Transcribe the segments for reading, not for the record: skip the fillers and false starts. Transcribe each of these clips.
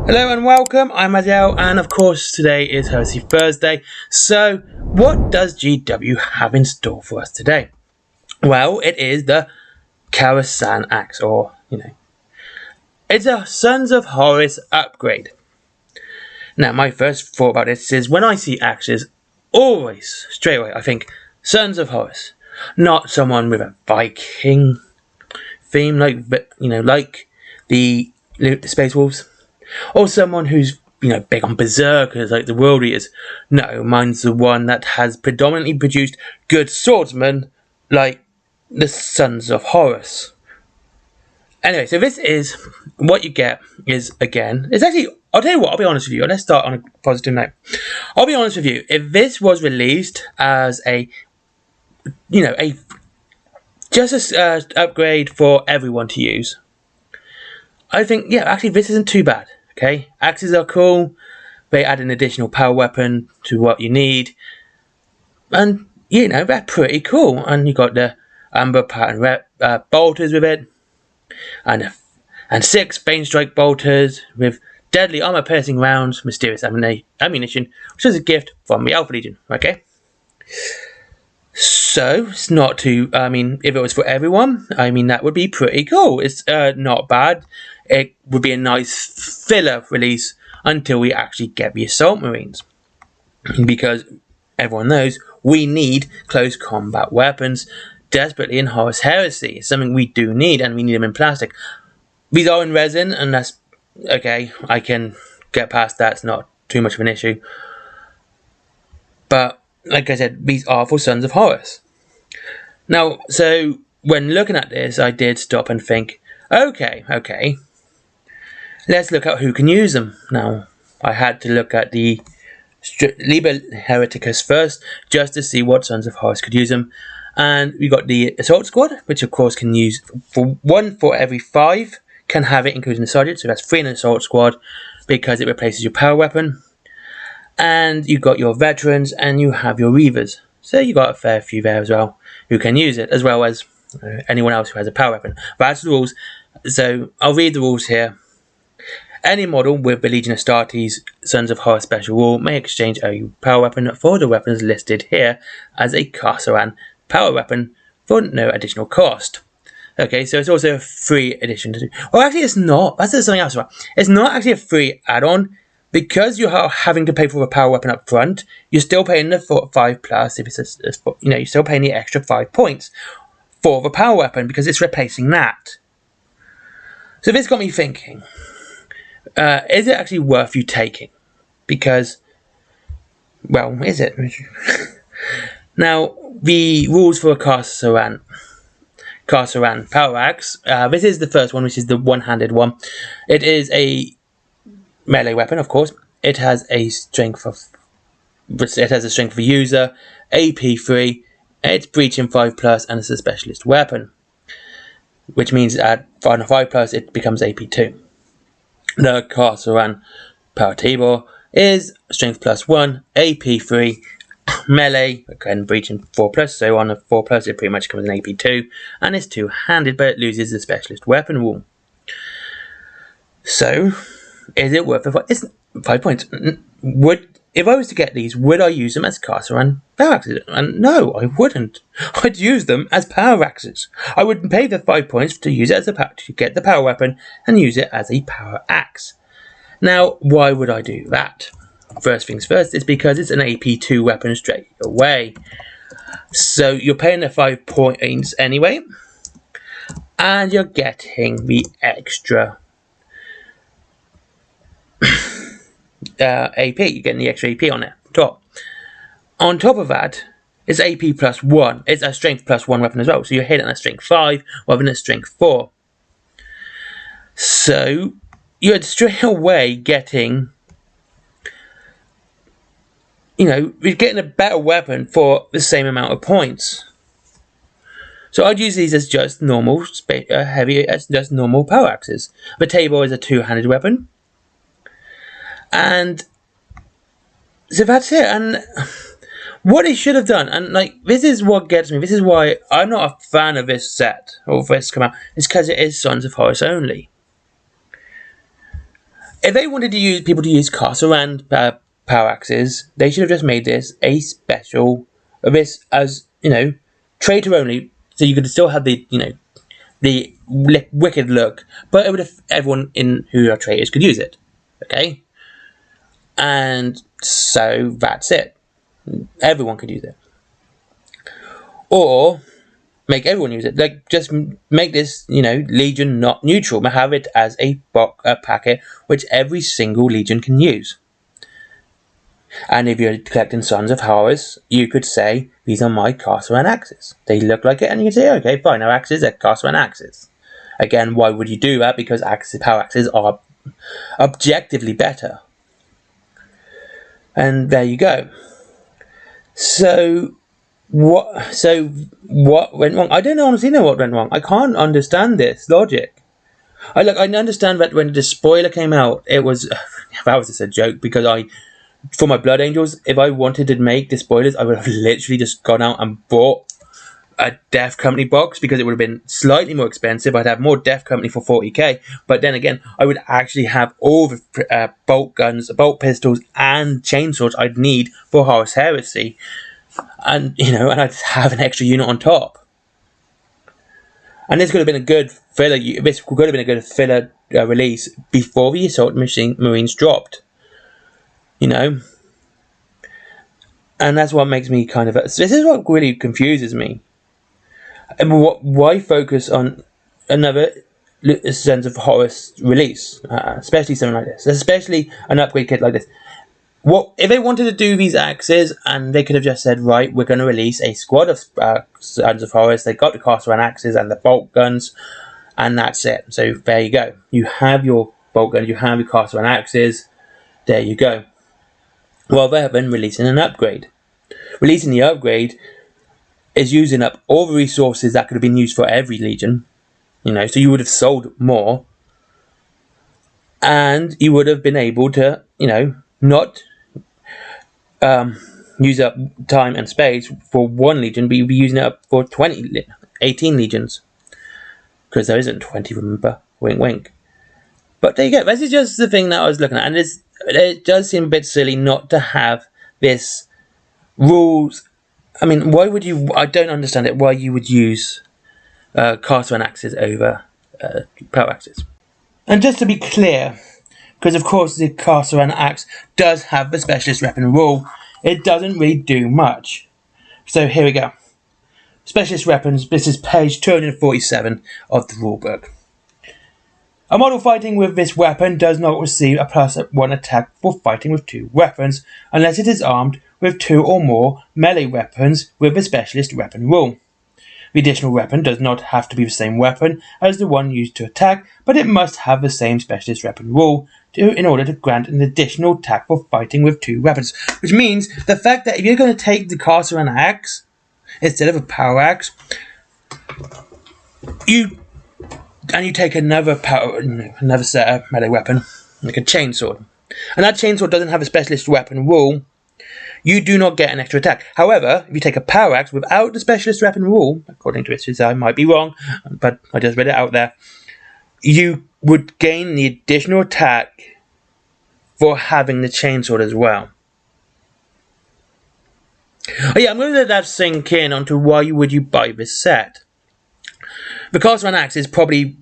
Hello and welcome, I'm Adele, and of course today is Heresy Thursday. So what does GW have in store for us today? Well, it is the HERESY axe, or, it's a Sons of Horus upgrade. Now, my first thought about this is when I see axes, always, straight away, I think Sons of Horus. Not someone with a Viking theme, like the Space Wolves. Or someone who's, big on berserkers like the World Eaters. No, mine's the one that has predominantly produced good swordsmen like the Sons of Horus. Anyway, so this is what you get is, again, it's actually, I'll tell you what, I'll be honest with you. Let's start on a positive note. I'll be honest with you. If this was released as just a upgrade for everyone to use, I think, yeah, actually this isn't too bad. Okay, axes are cool. They add an additional power weapon to what you need, and they're pretty cool. And you got the amber pattern bolters with it, and 6 Bane Strike bolters with deadly armor-piercing rounds, mysterious ammunition, which is a gift from the Alpha Legion. Okay, so it's not too. If it was for everyone, that would be pretty cool. It's not bad. It would be a nice filler release until we actually get the Assault Marines. Because everyone knows we need close combat weapons desperately in Horus Heresy. It's something we do need, and we need them in plastic. These are in resin, and that's okay. I can get past that. It's not too much of an issue. But, like I said, these are for Sons of Horus. Now, so when looking at this, I did stop and think, okay. Let's look at who can use them. Now, I had to look at the Liber Hereticus first, just to see what Sons of Horus could use them. And we got the Assault Squad, which of course can use one for every 5, can have it including the Sergeant, so that's 3 in an Assault Squad, because it replaces your power weapon. And you got your Veterans, and you have your Reavers. So you got a fair few there as well, who can use it, as well as anyone else who has a power weapon. That's the rules. So I'll read the rules here. Any model with the Legion Astartes Sons of Horus special rule may exchange a power weapon for the weapons listed here as a Carceran power weapon for no additional cost. Okay, so it's also a free addition to do. Well, actually, it's not. That's something else. It's not actually a free add-on because you are having to pay for a power weapon up front. You're still paying the 5 plus. If it's you're still paying the extra 5 points for the power weapon because it's replacing that. So this got me thinking. Is it actually worth you taking? Because, well, is it? Now, the rules for a Carceran Power Axe. This is the first one, which is the one-handed one. It is a melee weapon, of course. It has a strength of the user, AP 3. It's breaching 5 plus, and it's a specialist weapon, which means at 5 plus it becomes AP 2. The Carceran Power Tabor is strength plus 1, AP 3, melee, again breaching 4 plus, so on a 4 plus it pretty much becomes an AP 2, and it's 2-handed, but it loses the specialist weapon rule. So, is it worth it? It's 5 points. If I was to get these, would I use them as Carceran power axes? And no, I wouldn't. I'd use them as power axes. I would pay the 5 points to use it as to get the power weapon and use it as a power axe. Now, why would I do that? First things first, it's because it's an AP 2 weapon straight away. So you're paying the 5 points anyway, and you're getting the extra AP. You're getting the extra AP on it. Top. On top of that, it's AP plus 1. It's a strength plus 1 weapon as well. So you're hitting a strength 5 rather than a strength 4. So you're straight away getting, you're getting a better weapon for the same amount of points. So I'd use these as just normal just normal power axes. The Tabor is a 2-handed weapon. And so that's it. And what he should have done, and this is what gets me, this is why I'm not a fan of this set, or this come out, it's because it is Sons of Horus only. If they wanted to use people to use Casaran power axes, they should have just made this a special, this as traitor only, so you could still have the the wicked look, but it would have everyone in who are traitors could use it. Okay, and so that's it. Everyone could use it, or make everyone use it. Like, just make this, Legion not neutral, but have it as a packet which every single Legion can use. And if you're collecting Sons of Horus, you could say, these are my Casaran axes. They look like it, and you can say, okay, fine, our axes are Casaran axes. Again, why would you do that? Because power axes are objectively better. And there you go. So what went wrong? I don't honestly know what went wrong. I can't understand this logic. I understand that when the spoiler came out, it was that was just a joke, because for my Blood Angels, if I wanted to make the spoilers, I would have literally just gone out and bought a Death Company box, because it would have been slightly more expensive. I'd have more Death Company for 40k, but then again, I would actually have all the bolt guns, bolt pistols, and chainsaws I'd need for Horus Heresy. And and I'd have an extra unit on top. And this could have been a good filler. This could have been a good filler release before the Assault Marines dropped. And that's what makes me kind of. This is what really confuses me. And why focus on another Sons of Horus release, especially something like this, especially an upgrade kit like this? What if they wanted to do these axes, and they could have just said, right, we're going to release a squad of Sons of Horus. They got the Casaran axes and the bolt guns, and that's it. So there you go. You have your bolt guns, you have your Casaran axes. There you go. Well, they're then releasing an upgrade. Releasing the upgrade is using up all the resources that could have been used for every Legion. So you would have sold more, and you would have been able to, not use up time and space for one Legion, but you'll be using it up for 18 Legions. Because there isn't 20, remember? Wink, wink. But there you go. This is just the thing that I was looking at. And it does seem a bit silly not to have this rules. I mean, why would you... I don't understand it. Why you would use Casaran axes over power axes. And just to be clear, because of course the Casaran axe does have the specialist weapon rule, it doesn't really do much. So here we go. Specialist weapons, this is page 247 of the rulebook. A model fighting with this weapon does not receive a +1 attack for fighting with 2 weapons, unless it is armed with 2 or more melee weapons with the specialist weapon rule. The additional weapon does not have to be the same weapon as the one used to attack, but it must have the same specialist weapon rule in order to grant an additional attack for fighting with 2 weapons. Which means the fact that if you're going to take the Casaran axe instead of a power axe, you take another set of melee weapon, like a chainsword, and that chainsword doesn't have a specialist weapon rule, you do not get an extra attack. However, if you take a power axe without the specialist weapon rule, according to it, I might be wrong, but I just read it out there, you would gain the additional attack for having the chainsword as well. Oh yeah, I'm going to let that sink in onto why would you buy this set. The Casaran axe is probably...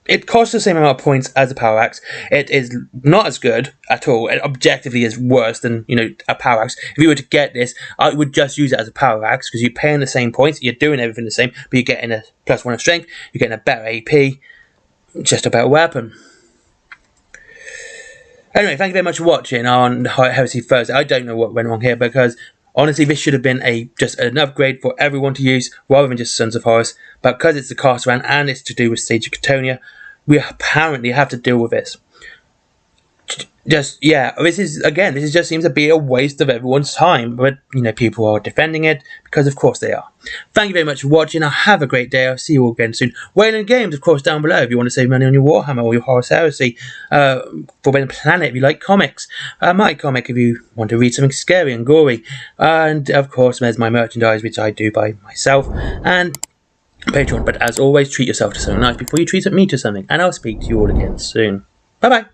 it costs the same amount of points as a power axe. It is not as good at all. It objectively is worse than a power axe. If you were to get this, I would just use it as a power axe, because you're paying the same points, you're doing everything the same, but you're getting a +1 of strength, you're getting a better AP, just a better weapon. Anyway, thank you very much for watching on Heresy Thursday. I don't know what went wrong here, because honestly, this should have been just an upgrade for everyone to use, rather than just Sons of Horus. But because it's the Casaran and it's to do with Siege of Catonia, we apparently have to deal with this. This just seems to be a waste of everyone's time. But, people are defending it, because of course they are. Thank you very much for watching. Have a great day. I'll see you all again soon. Wayland Games, of course, down below if you want to save money on your Warhammer or your Horus Heresy. Forbidden Planet if you like comics. My comic if you want to read something scary and gory. And, of course, there's my merchandise, which I do by myself. And Patreon. But as always, treat yourself to something nice before you treat me to something. And I'll speak to you all again soon. Bye bye.